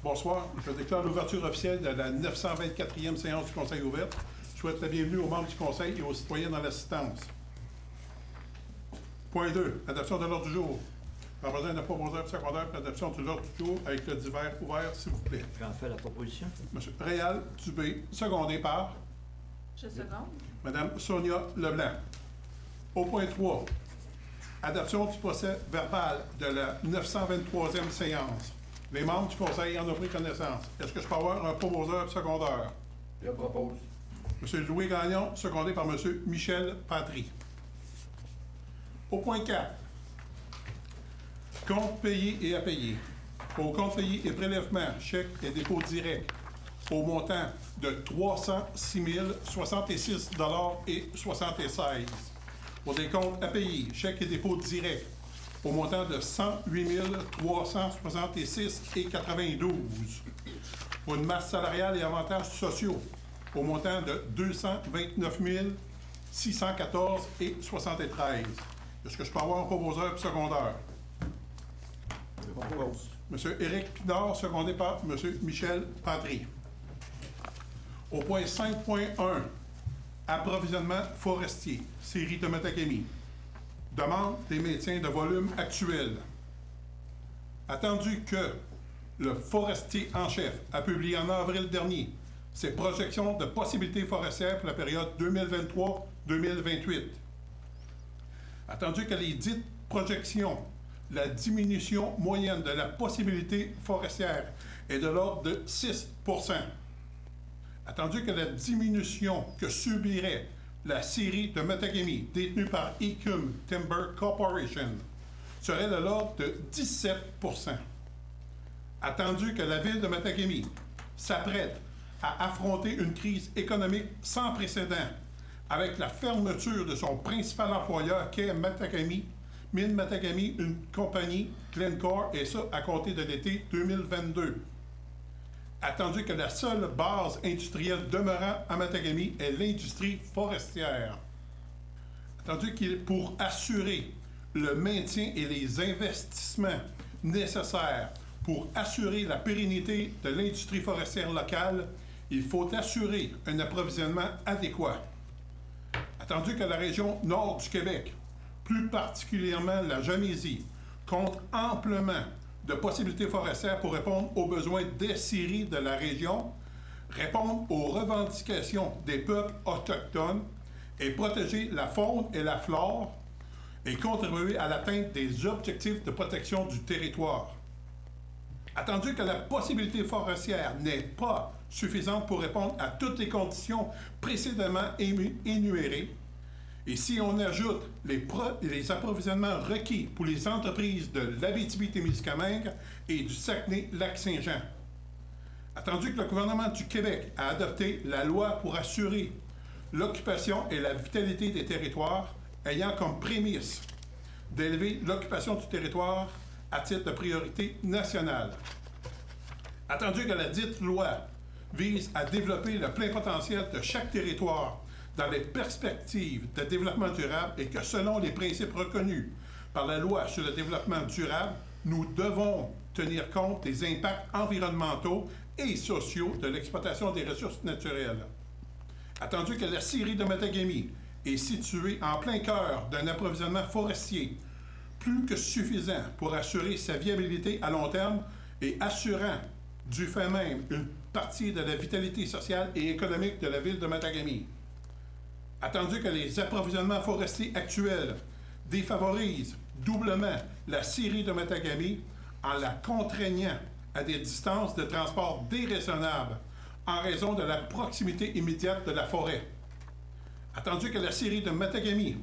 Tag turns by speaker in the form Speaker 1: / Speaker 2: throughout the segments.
Speaker 1: Bonsoir. Je déclare l'ouverture officielle de la 924e séance du Conseil ouverte. Je souhaite la bienvenue aux membres du Conseil et aux citoyens dans l'assistance. Point 2. Adoption de l'ordre du jour. Par besoin d'un proposeur secondaire pour l'adoption de l'ordre du jour avec le divers ouvert, s'il vous plaît.
Speaker 2: J'en fais la proposition.
Speaker 1: Monsieur Réal Dubé, secondé par
Speaker 3: Je seconde.
Speaker 1: Madame Sonia Leblanc. Au point 3. Adoption du procès verbal de la 923e séance. Les membres du Conseil en ont pris connaissance. Est-ce que je peux avoir un proposeur secondaire?
Speaker 4: Je propose.
Speaker 1: Monsieur Louis Gagnon, secondé par Monsieur Michel Patry. Au point 4. Compte payé et à payer. Au compte payé et prélèvement, chèques et dépôts directs au montant de 306 066,76 $. Pour des comptes à payer, chèques et dépôts directs au montant de 108 366,92 $. Pour une masse salariale et avantages sociaux au montant de 229 614,73 $. Est-ce que je peux avoir un proposeur secondaire?
Speaker 4: Je propose.
Speaker 1: Monsieur Éric Pinard, secondé par Monsieur Michel Patry. Au point 5.1, approvisionnement forestier, série de Matagami. Demande des maintiens de volume actuel. Attendu que le forestier en chef a publié en avril dernier ses projections de possibilités forestières pour la période 2023-2028. Attendu que les dites projections, la diminution moyenne de la possibilité forestière est de l'ordre de 6 %. Attendu que la diminution que subirait la série de Matagami détenue par Ecum Timber Corporation serait de l'ordre de 17 %. Attendu que la ville de Matagami s'apprête à affronter une crise économique sans précédent avec la fermeture de son principal employeur qu'est Matagami, Mine Matagami, une compagnie, Glencore, et ça à compter de l'été 2022. Attendu que la seule base industrielle demeurant à Matagami est l'industrie forestière. Attendu qu'il pour assurer le maintien et les investissements nécessaires pour assurer la pérennité de l'industrie forestière locale, il faut assurer un approvisionnement adéquat. Attendu que la région nord du Québec, plus particulièrement la Jamaisie, compte amplement de possibilités forestières pour répondre aux besoins des scieries de la région, répondre aux revendications des peuples autochtones et protéger la faune et la flore et contribuer à l'atteinte des objectifs de protection du territoire. Attendu que la possibilité forestière n'est pas suffisante pour répondre à toutes les conditions précédemment énumérées, et si on ajoute les approvisionnements requis pour les entreprises de l'Abitibi-Témiscamingue et du Saguenay-Lac-Saint-Jean, attendu que le gouvernement du Québec a adopté la loi pour assurer l'occupation et la vitalité des territoires, ayant comme prémisse d'élever l'occupation du territoire à titre de priorité nationale. Attendu que la dite loi vise à développer le plein potentiel de chaque territoire dans les perspectives de développement durable et que selon les principes reconnus par la loi sur le développement durable, nous devons tenir compte des impacts environnementaux et sociaux de l'exploitation des ressources naturelles. Attendu que la scierie de Matagami est située en plein cœur d'un approvisionnement forestier plus que suffisant pour assurer sa viabilité à long terme et assurant du fait même une partie de la vitalité sociale et économique de la ville de Matagami. Attendu que les approvisionnements forestiers actuels défavorisent doublement la scierie de Matagami en la contraignant à des distances de transport déraisonnables en raison de la proximité immédiate de la forêt. Attendu que la scierie de Matagami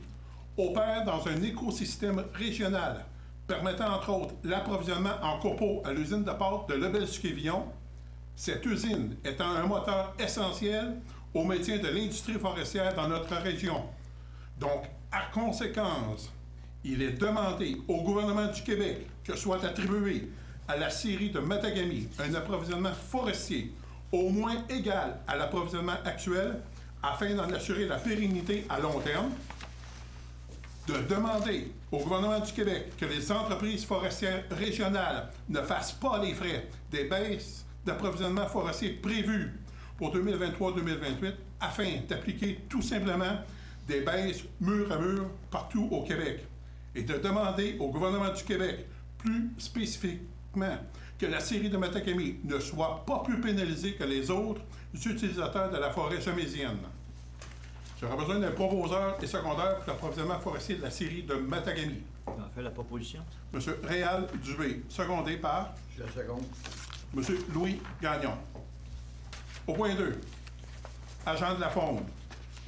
Speaker 1: opère dans un écosystème régional permettant entre autres l'approvisionnement en copeaux à l'usine de pâte de Lebel-sur-Quévillon, cette usine étant un moteur essentiel au maintien de l'industrie forestière dans notre région. Donc, à conséquence, il est demandé au gouvernement du Québec que soit attribué à la scierie de Matagami un approvisionnement forestier au moins égal à l'approvisionnement actuel afin d'en assurer la pérennité à long terme, de demander au gouvernement du Québec que les entreprises forestières régionales ne fassent pas les frais des baisses d'approvisionnement forestier prévues pour 2023-2028 afin d'appliquer tout simplement des baisses mur à mur partout au Québec et de demander au gouvernement du Québec, plus spécifiquement, que la scierie de Matagami ne soit pas plus pénalisée que les autres utilisateurs de la forêt jamésienne. J'aurais besoin d'un proposeur et secondaire pour l'approvisionnement forestier de la scierie de Matagami.
Speaker 2: On fait la proposition.
Speaker 1: M. Réal Dubé, secondé par
Speaker 4: Je la seconde.
Speaker 1: M. Louis Gagnon. Au point 2, agent de la faune.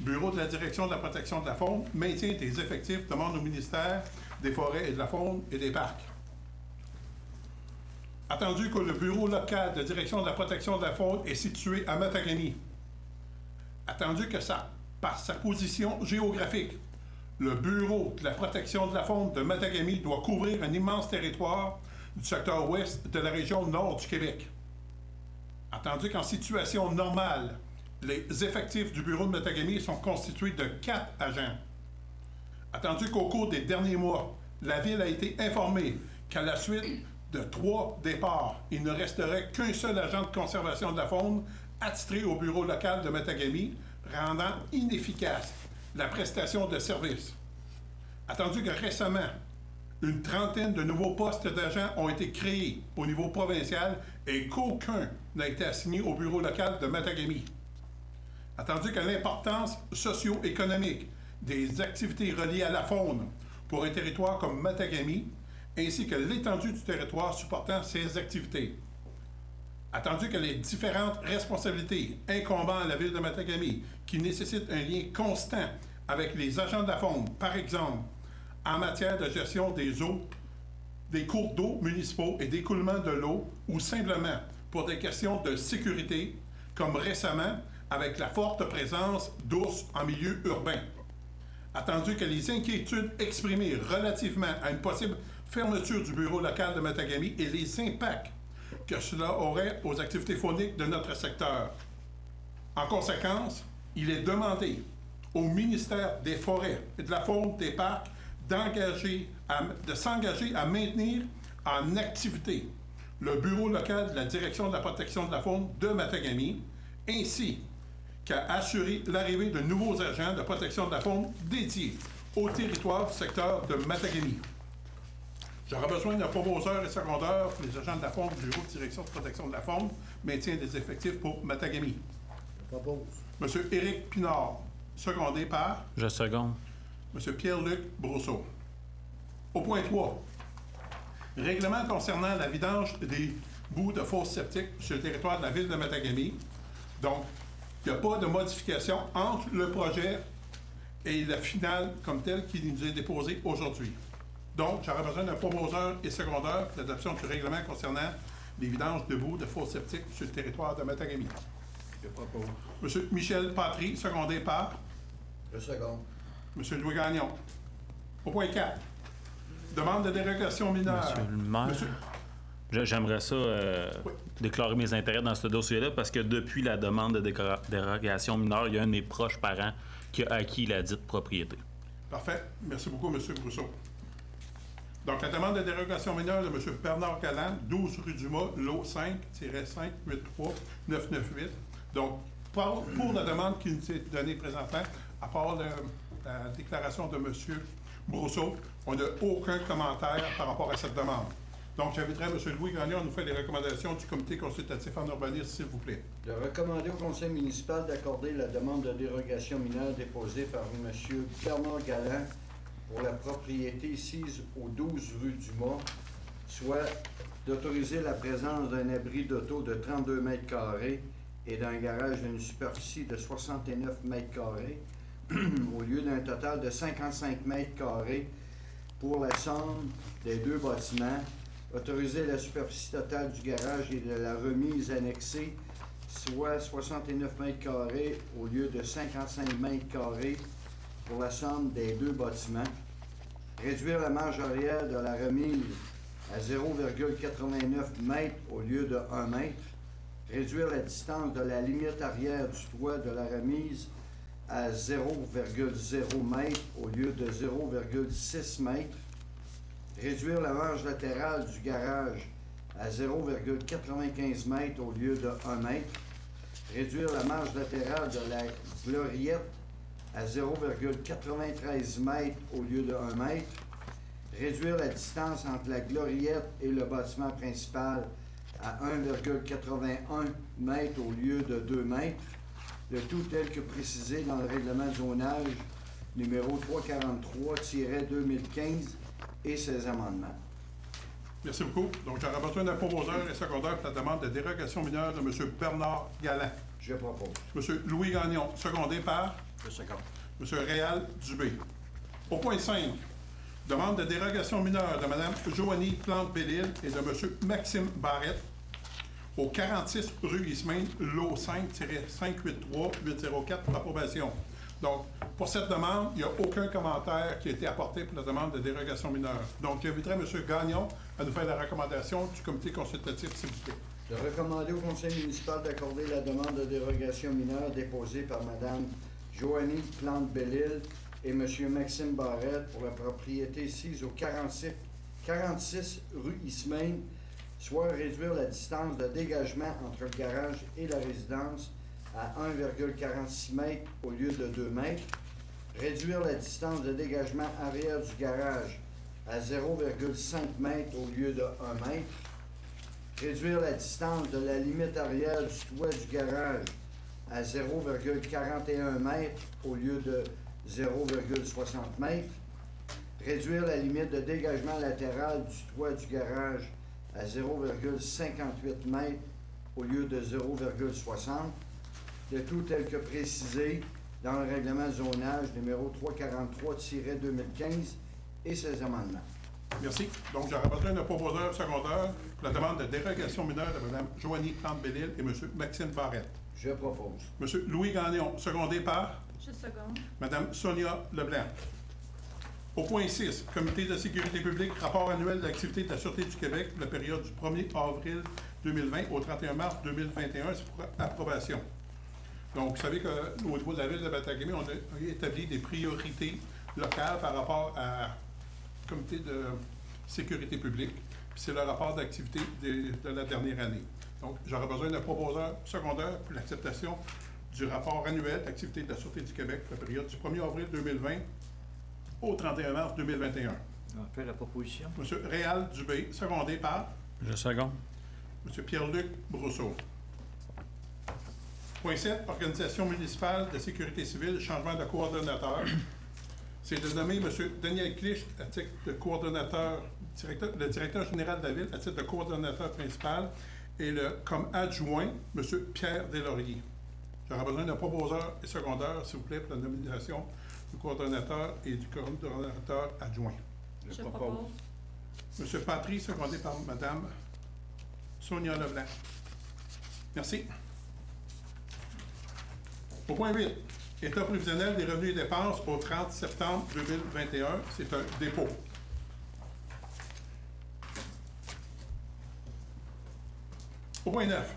Speaker 1: Bureau de la direction de la protection de la faune, maintien des effectifs, demande au ministère des forêts et de la faune et des parcs. Attendu que le bureau local de direction de la protection de la faune est situé à Matagami. Attendu que par sa position géographique, le bureau de la protection de la faune de Matagami doit couvrir un immense territoire du secteur ouest de la région nord du Québec. Attendu qu'en situation normale, les effectifs du bureau de Matagami sont constitués de 4 agents. Attendu qu'au cours des derniers mois, la Ville a été informée qu'à la suite de 3 départs, il ne resterait qu'un seul agent de conservation de la faune attitré au bureau local de Matagami, rendant inefficace la prestation de services. Attendu que récemment, une trentaine de nouveaux postes d'agents ont été créés au niveau provincial et qu'aucun n'a été assigné au bureau local de Matagami. Attendu que l'importance socio-économique des activités reliées à la faune pour un territoire comme Matagami, ainsi que l'étendue du territoire supportant ces activités. Attendu que les différentes responsabilités incombant à la Ville de Matagami, qui nécessitent un lien constant avec les agents de la faune, par exemple, en matière de gestion des eaux, des cours d'eau municipaux et d'écoulement de l'eau, ou simplement pour des questions de sécurité, comme récemment avec la forte présence d'ours en milieu urbain. Attendu que les inquiétudes exprimées relativement à une possible fermeture du bureau local de Matagami et les impacts que cela aurait aux activités fauniques de notre secteur. En conséquence, il est demandé au ministère des Forêts et de la Faune des Parcs de s'engager à maintenir en activité le bureau local de la Direction de la protection de la faune de Matagami, ainsi qu'à assurer l'arrivée de nouveaux agents de protection de la faune dédiés au territoire du secteur de Matagami. J'aurai besoin d'un proposeur et secondaire pour les agents de la faune du bureau de direction de protection de la faune, maintien des effectifs pour Matagami.
Speaker 4: Je propose.
Speaker 1: M. Éric Pinard, secondé par
Speaker 3: Je seconde.
Speaker 1: M. Pierre-Luc Brousseau. Au point 3, règlement concernant la vidange des bouts de fosses septiques sur le territoire de la Ville de Matagami. Donc, il n'y a pas de modification entre le projet et la finale comme telle qui nous est déposée aujourd'hui. Donc, j'aurais besoin d'un proposeur et secondaire pour l'adoption du règlement concernant les vidanges de bouts de fosses septiques sur le territoire de Matagami.
Speaker 4: Je propose.
Speaker 1: M. Michel Patry, secondé par
Speaker 4: Je seconde.
Speaker 1: M. Louis Gagnon. Au point 4, demande de dérogation mineure.
Speaker 3: Monsieur le maire, j'aimerais ça
Speaker 1: Oui.
Speaker 3: déclarer mes intérêts dans ce dossier-là parce que depuis la demande de dérogation mineure, il y a un de mes proches parents qui a acquis la dite propriété. Parfait.
Speaker 1: Merci beaucoup, M. Brousseau. Donc, la demande de dérogation mineure de M. Bernard Galland, 12 rue du Mât, lot 5-583-998. Donc, pour la demande qui nous est donnée présentement, à part la déclaration de M. Brousseau, on n'a aucun commentaire par rapport à cette demande. Donc, j'inviterai M. Louis Gagnon à nous faire les recommandations du comité consultatif en urbanisme, s'il vous plaît.
Speaker 5: De recommander au conseil municipal d'accorder la demande de dérogation mineure déposée par M. Bernard Galland pour la propriété sise au 12 rue du Mât, soit d'autoriser la présence d'un abri d'auto de 32 mètres carrés et d'un garage d'une superficie de 69 mètres carrés au lieu d'un total de 55 mètres carrés pour la somme des 2 bâtiments, autoriser la superficie totale du garage et de la remise annexée, soit 69 mètres carrés au lieu de 55 mètres carrés pour la somme des 2 bâtiments, réduire la marge arrière de la remise à 0,89 mètres au lieu de 1 mètre, réduire la distance de la limite arrière du toit de la remise à 0,0 mètre au lieu de 0,6 mètre, réduire la marge latérale du garage à 0,95 m au lieu de 1 m. Réduire la marge latérale de la gloriette à 0,93 m au lieu de 1 m. Réduire la distance entre la gloriette et le bâtiment principal à 1,81 m au lieu de 2 m. Le tout tel que précisé dans le règlement de zonage numéro 343-2015 et ses amendements.
Speaker 1: Merci beaucoup. Donc, j'aurais besoin d'un proposeur et secondaire pour la demande de dérogation mineure de M. Bernard Galland.
Speaker 5: Je propose.
Speaker 1: M. Louis Gagnon, secondé par
Speaker 4: Je seconde.
Speaker 1: M. Réal Dubé. Au point 5, demande de dérogation mineure de Mme Joanie Plante-Bellil et de M. Maxime Barrette au 46 rue Ismaine, lot 5-583-804 pour approbation. Donc, pour cette demande, il n'y a aucun commentaire qui a été apporté pour la demande de dérogation mineure. Donc, j'inviterai M. Gagnon à nous faire la recommandation du comité consultatif, s'il vous plaît.
Speaker 5: De recommander au conseil municipal d'accorder la demande de dérogation mineure déposée par Mme Joanie Plante-Bellil et M. Maxime Barrette pour la propriété sise au 46 rue Ismaine, soit réduire la distance de dégagement entre le garage et la résidence à 1,46 m au lieu de 2 m, réduire la distance de dégagement arrière du garage à 0,5 m au lieu de 1 m, réduire la distance de la limite arrière du toit du garage à 0,41 m au lieu de 0,60 m, réduire la limite de dégagement latéral du toit du garage à 0,58 m au lieu de 0,60, le tout tel que précisé dans le règlement de zonage numéro 343-2015 et ses amendements.
Speaker 1: Merci. Donc, j'aurais besoin d'un proposeur secondaire pour la demande de dérogation mineure de Mme Joanie Plante-Bellil et M. Maxime Barrette.
Speaker 5: Je propose.
Speaker 1: M. Louis Gagnon, secondé par
Speaker 2: Je seconde.
Speaker 1: Mme Sonia Leblanc. Au point 6, Comité de sécurité publique, rapport annuel de l'activité de la Sûreté du Québec pour la période du 1er avril 2020 au 31 mars 2021, c'est pour approbation. Donc, vous savez qu'au niveau de la ville de Matagami, on a établi des priorités locales par rapport à comité de sécurité publique. Puis c'est le rapport d'activité de la dernière année. Donc, j'aurais besoin d'un proposeur secondaire pour l'acceptation du rapport annuel d'activité de la Sûreté du Québec pour la période du 1er avril 2020 au 31 mars 2021.
Speaker 6: On va faire la proposition.
Speaker 1: M. Réal Dubé, secondé par
Speaker 3: Je seconde.
Speaker 1: M. Pierre-Luc Brousseau. Point 7, Organisation municipale de sécurité civile, changement de coordonnateur. C'est de nommer M. Daniel Clich à titre de coordonnateur, le directeur général de la ville à titre de coordonnateur principal et comme adjoint, M. Pierre Deslauriers. J'aurais besoin d'un proposeur et secondaire, s'il vous plaît, pour la nomination du coordonnateur et du coordonnateur adjoint.
Speaker 2: Je propose.
Speaker 1: M. Patry, secondé par Mme Sonia Leblanc. Merci. Au point 8, État prévisionnel des revenus et dépenses au 30 septembre 2021. C'est un dépôt. Au point 9,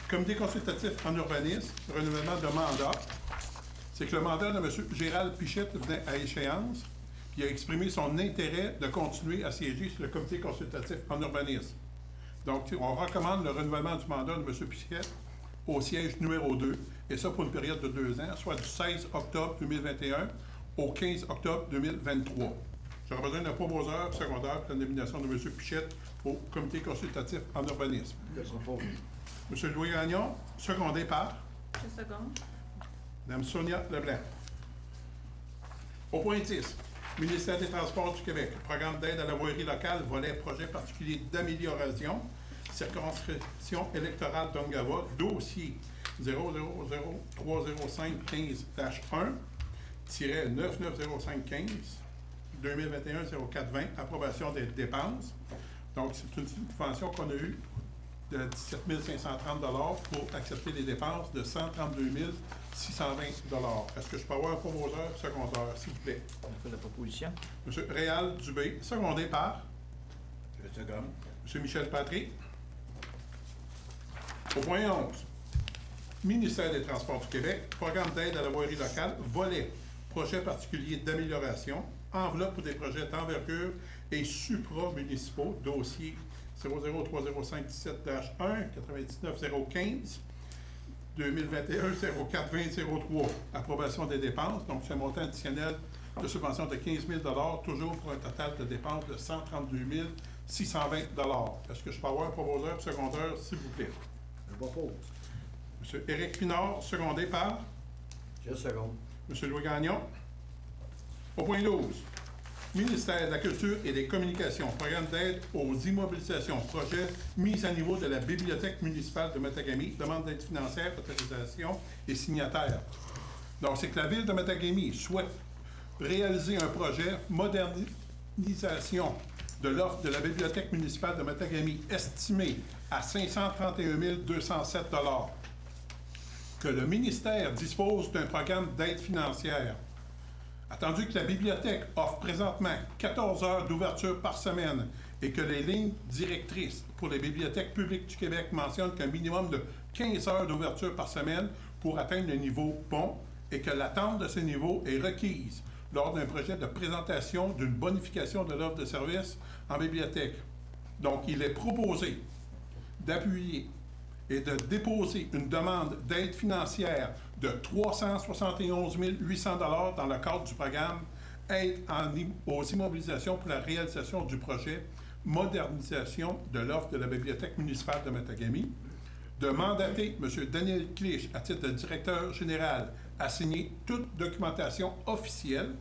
Speaker 1: Comité consultatif en urbanisme, renouvellement de mandat. C'est que le mandat de M. Gérald Pichette venait à échéance, puis il a exprimé son intérêt de continuer à siéger sur le Comité consultatif en urbanisme. Donc, on recommande le renouvellement du mandat de M. Pichette au siège numéro 2, et ça pour une période de 2 ans, soit du 16 octobre 2021 au 15 octobre 2023. J'aurais besoin d'un proposeur secondaire pour la nomination de M. Pichette au Comité consultatif en urbanisme.
Speaker 5: Je propose.
Speaker 1: M. Louis Gagnon, secondé par
Speaker 2: Je seconde.
Speaker 1: Mme Sonia Leblanc. Au point 10, Ministère des Transports du Québec, programme d'aide à la voirie locale, volet projet particulier d'amélioration, circonscription électorale d'Ongava, dossier 000-30515-1-990515, 2021-0420, approbation des dépenses. Donc, c'est une subvention qu'on a eue de 17 530 pour accepter les dépenses de 132 620 Est-ce que je peux avoir un proposeur secondaire, s'il vous plaît?
Speaker 6: On va faire la proposition.
Speaker 1: M. Réal Dubé, secondé par
Speaker 4: Je seconde.
Speaker 1: M. Michel Patry. Au point 11, Ministère des Transports du Québec, programme d'aide à la voirie locale, volet projet particulier d'amélioration, enveloppe pour des projets d'envergure et supra-municipaux, dossier 003051-17-1, 99-015, 2021-04-20-03. Approbation des dépenses. Donc, c'est un montant additionnel de subvention de 15 000 toujours pour un total de dépenses de 132 620 Est-ce que je peux avoir un proposeur secondaire, s'il vous plaît?
Speaker 5: Je propose.
Speaker 1: M. Éric Pinard, secondé par
Speaker 5: Je seconde.
Speaker 1: M. Louis Gagnon. Au point 12, ministère de la Culture et des Communications, programme d'aide aux immobilisations, projet mise à niveau de la Bibliothèque municipale de Matagami, demande d'aide financière, autorisation et signataire. Donc, c'est que la Ville de Matagami souhaite réaliser un projet modernisation de l'offre de la Bibliothèque municipale de Matagami, estimée à 531 207 que le ministère dispose d'un programme d'aide financière. Attendu que la bibliothèque offre présentement 14 heures d'ouverture par semaine et que les lignes directrices pour les bibliothèques publiques du Québec mentionnent qu'un minimum de 15 heures d'ouverture par semaine pour atteindre le niveau bon et que l'attente de ce niveau est requise lors d'un projet de présentation d'une bonification de l'offre de services en bibliothèque. Donc, il est proposé d'appuyer et de déposer une demande d'aide financière de 371 800 dans le cadre du programme Aide aux immobilisations pour la réalisation du projet Modernisation de l'offre de la Bibliothèque municipale de Matagami, de mandater M. Daniel Clich à titre de directeur général à signer toute documentation officielle,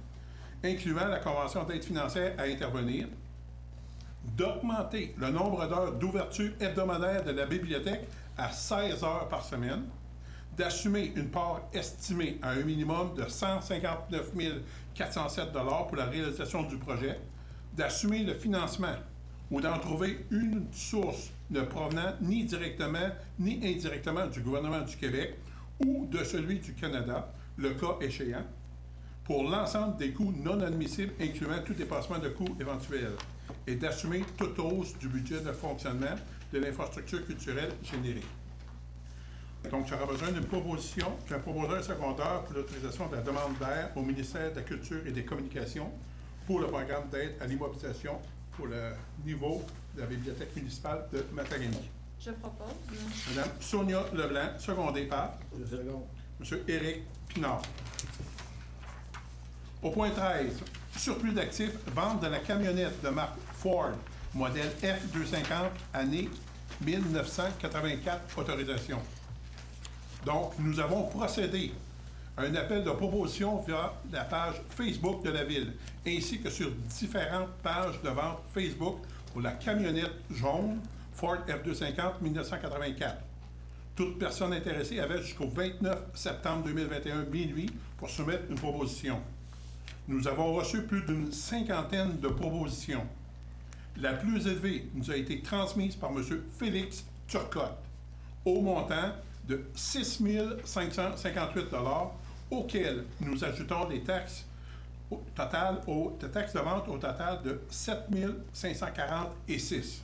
Speaker 1: incluant la convention d'aide financière à intervenir, d'augmenter le nombre d'heures d'ouverture hebdomadaire de la bibliothèque à 16 heures par semaine, d'assumer une part estimée à un minimum de 159 407 pour la réalisation du projet, d'assumer le financement ou d'en trouver une source ne provenant ni directement ni indirectement du gouvernement du Québec ou de celui du Canada, le cas échéant, pour l'ensemble des coûts non admissibles, incluant tout dépassement de coûts éventuels, et d'assumer toute hausse du budget de fonctionnement de l'infrastructure culturelle générée. Donc, j'aurai besoin d'une proposition, d'un proposeur secondaire pour l'autorisation de la demande d'aide au ministère de la Culture et des Communications pour le programme d'aide à l'immobilisation pour le niveau de la Bibliothèque municipale de Matagami.
Speaker 2: Je propose.
Speaker 1: Madame Sonia Leblanc, secondée par
Speaker 5: Je seconde.
Speaker 1: M. Éric Pinard. Au point 13, surplus d'actifs, vente de la camionnette de marque Ford, modèle F250, année 1984, autorisation. Donc, nous avons procédé à un appel de proposition via la page Facebook de la Ville, ainsi que sur différentes pages de vente Facebook pour la camionnette jaune Ford F250 1984. Toute personne intéressée avait jusqu'au 29 septembre 2021 minuit pour soumettre une proposition. Nous avons reçu plus d'une cinquantaine de propositions. La plus élevée nous a été transmise par M. Félix Turcotte, au montant de 6 558 auxquels nous ajoutons les taxes taxes de vente au total de 7 546.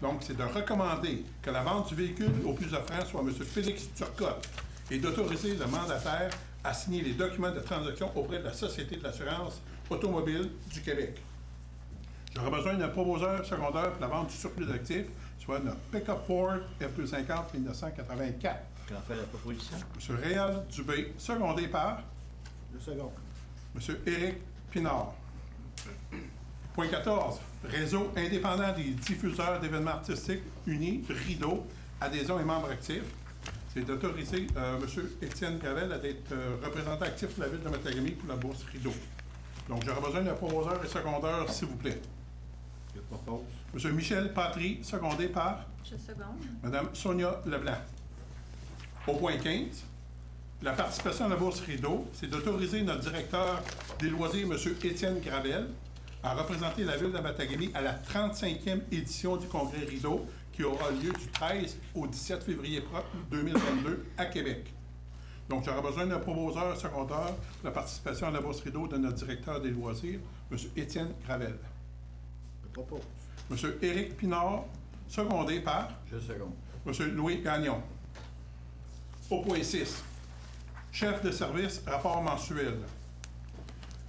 Speaker 1: Donc, c'est de recommander que la vente du véhicule au plus offrant soit M. Félix Turcotte et d'autoriser le mandataire à signer les documents de transaction auprès de la Société de l'assurance automobile du Québec. J'aurai besoin d'un proposeur secondaire pour la vente du surplus d'actifs, soit notre pick-up Ford F250 1984.
Speaker 6: Qui en fait la proposition?
Speaker 1: M. Réal Dubé, secondé par
Speaker 5: Je seconde.
Speaker 1: M. Éric Pinard. Point 14. Réseau indépendant des diffuseurs d'événements artistiques unis, Rideau, adhésion et membres actifs. C'est d'autoriser M. Étienne Gravel à être représentant actif de la Ville de Matagami pour la bourse Rideau. Donc, j'aurai besoin d'un proposeur et secondaire, s'il vous plaît.
Speaker 6: Je propose.
Speaker 1: M. Michel Patry, secondé par
Speaker 2: Je seconde.
Speaker 1: Mme Sonia Leblanc. Au point 15, la participation à la bourse Rideau, c'est d'autoriser notre directeur des loisirs, M. Étienne Gravel, à représenter la Ville de Matagami à la 35e édition du Congrès Rideau qui aura lieu du 13 au 17 février 2022 à Québec. Donc, j'aurai besoin d'un proposeur secondaire pour la participation à la bourse Rideau de notre directeur des loisirs, M. Étienne Gravel.
Speaker 5: Je propose.
Speaker 1: M. Éric Pinard, secondé par
Speaker 5: Je seconde.
Speaker 1: M. Louis Gagnon. Au point 6, chef de service, rapport mensuel.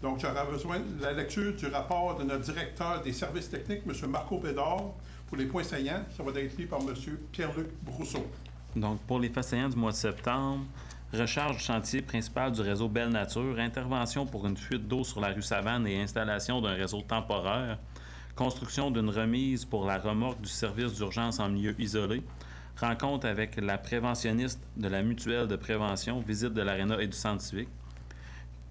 Speaker 1: Donc, j'aurai besoin de la lecture du rapport de notre directeur des services techniques, M. Marco Bédard, Pour les points saillants, ça va être lu par M. Pierre-Luc Brousseau.
Speaker 3: Donc, pour les faits saillants du mois de septembre, recharge du chantier principal du réseau Belle Nature, intervention pour une fuite d'eau sur la rue Savane et installation d'un réseau temporaire, construction d'une remise pour la remorque du service d'urgence en milieu isolé, rencontre avec la préventionniste de la mutuelle de prévention, visite de l'aréna et du centre civique,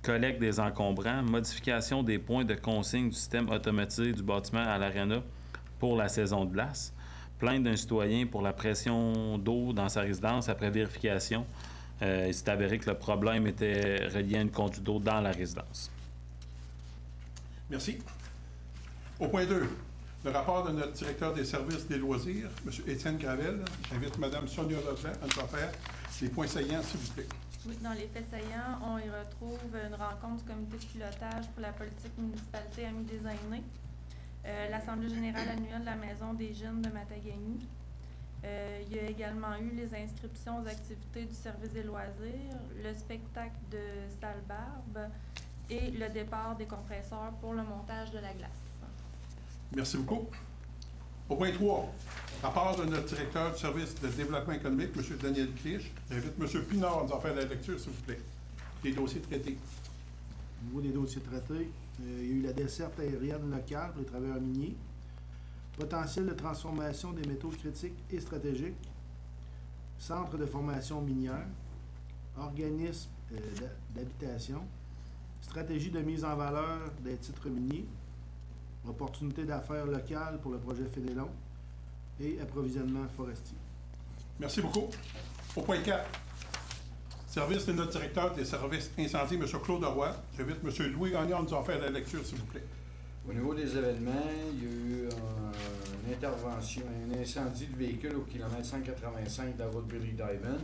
Speaker 3: collecte des encombrants, modification des points de consigne du système automatisé du bâtiment à l'aréna pour la saison de glace, plainte d'un citoyen pour la pression d'eau dans sa résidence après vérification. Il s'est avéré que le problème était relié à une conduite d'eau dans la résidence.
Speaker 1: Merci. Au point 2, le rapport de notre directeur des services des loisirs, M. Étienne Gravel. J'invite Mme Sonia Leblanc à nous en faire les points saillants, s'il vous plaît.
Speaker 2: Oui, dans les faits saillants, on y retrouve une rencontre du comité de pilotage pour la politique municipalité Amis des aînés, l'Assemblée générale annuelle de la Maison des jeunes de Matagami. Il y a également eu les inscriptions aux activités du service des loisirs, le spectacle de Sale Barbe et le départ des compresseurs pour le montage de la glace.
Speaker 1: Merci beaucoup. Au point 3, rapport de notre directeur du service de développement économique, M. Daniel Clich. J'invite M. Pinard à nous en faire la lecture, s'il vous plaît. Les dossiers traités.
Speaker 7: Au niveau des dossiers traités, il y a eu la desserte aérienne locale pour les travailleurs miniers, potentiel de transformation des métaux critiques et stratégiques, centre de formation minière, organisme d'habitation, stratégie de mise en valeur des titres miniers, opportunité d'affaires locales pour le projet Fénélon et approvisionnement forestier.
Speaker 1: Merci beaucoup. Au point 4, service de notre directeur des services incendies, M. Claude Roy. J'invite M. Louis Gagnon à nous en faire la lecture, s'il vous plaît.
Speaker 5: Au niveau des événements, il y a eu une intervention, un incendie de véhicule au kilomètre 185 de la route Billy-Diamond.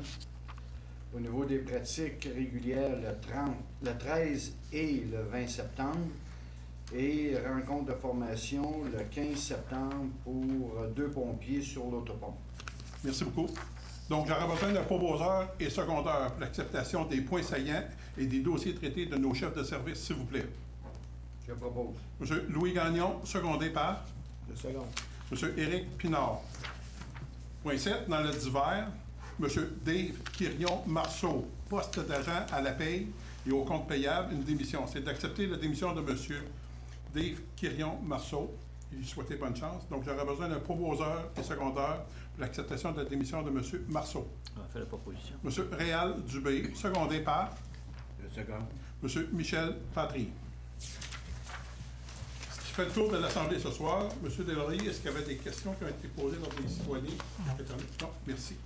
Speaker 5: Au niveau des pratiques régulières, le 13 et le 20 septembre. Et rencontre de formation le 15 septembre pour 2 pompiers sur l'autopont.
Speaker 1: Merci beaucoup. Donc, j'aurai besoin d'un proposeur et secondeur pour l'acceptation des points saillants et des dossiers traités de nos chefs de service, s'il vous plaît.
Speaker 5: Je propose.
Speaker 1: M. Louis Gagnon, secondé par
Speaker 7: Le second.
Speaker 1: M. Éric Pinard. Point 7, dans le divers, M. Dave Quirion-Marceau, poste d'agent à la paye et au compte payable, une démission. C'est d'accepter la démission de M. Dave Quirion-Marceau. Il lui souhaitait bonne chance. Donc, j'aurais besoin d'un proposeur et secondeur pour l'acceptation de la démission de M. Marceau.
Speaker 6: On va faire la proposition.
Speaker 1: M. Réal Dubé, secondé par
Speaker 4: Le second.
Speaker 1: M. Michel Patry. Ce qui fait le tour de l'Assemblée ce soir. M. Deslauriers, est-ce qu'il y avait des questions qui ont été posées par des citoyens? Non, merci.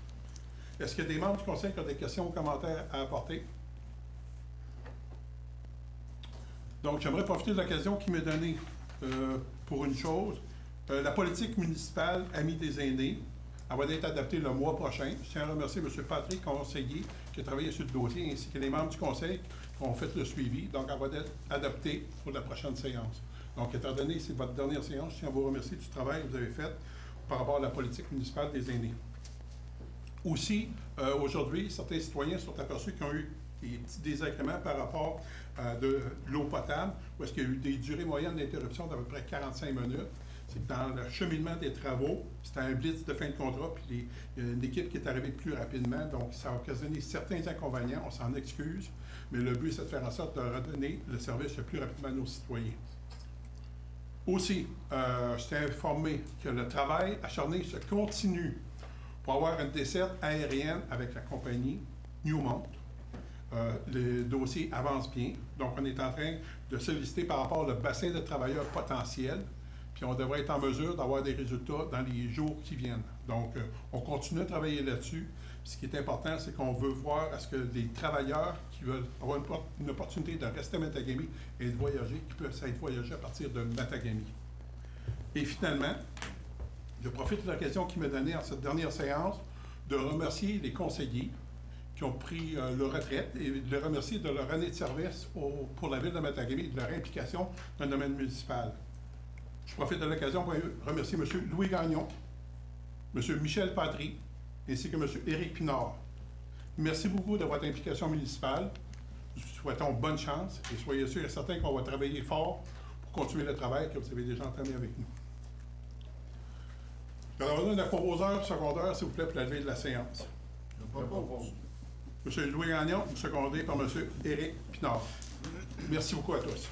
Speaker 1: Est-ce qu'il y a des membres du Conseil qui ont des questions ou commentaires à apporter? Donc, j'aimerais profiter de l'occasion qui m'est donnée pour une chose. La politique municipale Amis des aînés, elle va être adaptée le mois prochain. Je tiens à remercier M. Patrick, conseiller, qui a travaillé sur le dossier, ainsi que les membres du Conseil qui ont fait le suivi. Donc, elle va être adaptée pour la prochaine séance. Donc, étant donné que c'est votre dernière séance, je tiens à vous remercier du travail que vous avez fait par rapport à la politique municipale des aînés. Aussi, aujourd'hui, certains citoyens sont aperçus qu'ils ont eu des petits désagréments par rapport à de l'eau potable, où est-ce qu'il y a eu des durées moyennes d'interruption d'à peu près 45 minutes. C'est que dans le cheminement des travaux, c'était un blitz de fin de contrat, puis il y a une équipe qui est arrivée plus rapidement, donc ça a occasionné certains inconvénients, on s'en excuse, mais le but, c'est de faire en sorte de redonner le service le plus rapidement à nos citoyens. Aussi, je tiens à informer que le travail acharné se continue pour avoir une desserte aérienne avec la compagnie Newmont. Le dossier avance bien. Donc, on est en train de solliciter par rapport au bassin de travailleurs potentiels. Puis, on devrait être en mesure d'avoir des résultats dans les jours qui viennent. Donc, on continue à travailler là-dessus. Puis, ce qui est important, c'est qu'on veut voir à ce que les travailleurs qui veulent avoir une opportunité de rester à Matagami et de voyager, qui peuvent être voyagés à partir de Matagami. Et finalement, je profite de l'occasion qui m'est donnée en cette dernière séance de remercier les conseillers qui ont pris leur retraite et de les remercier de leur année de service pour la ville de Matagami et de leur implication dans le domaine municipal. Je profite de l'occasion pour remercier M. Louis Gagnon, M. Michel Patry, ainsi que M. Éric Pinard. Merci beaucoup de votre implication municipale. Nous vous souhaitons bonne chance et soyez sûrs et certains qu'on va travailler fort pour continuer le travail que vous avez déjà entamé avec nous. Alors, on a besoin d'un proposeur secondaire, s'il vous plaît, pour la levée de la séance.
Speaker 5: Je propose.
Speaker 1: M. Louis Gagnon, secondé par M. Éric Pinard. Merci beaucoup à tous.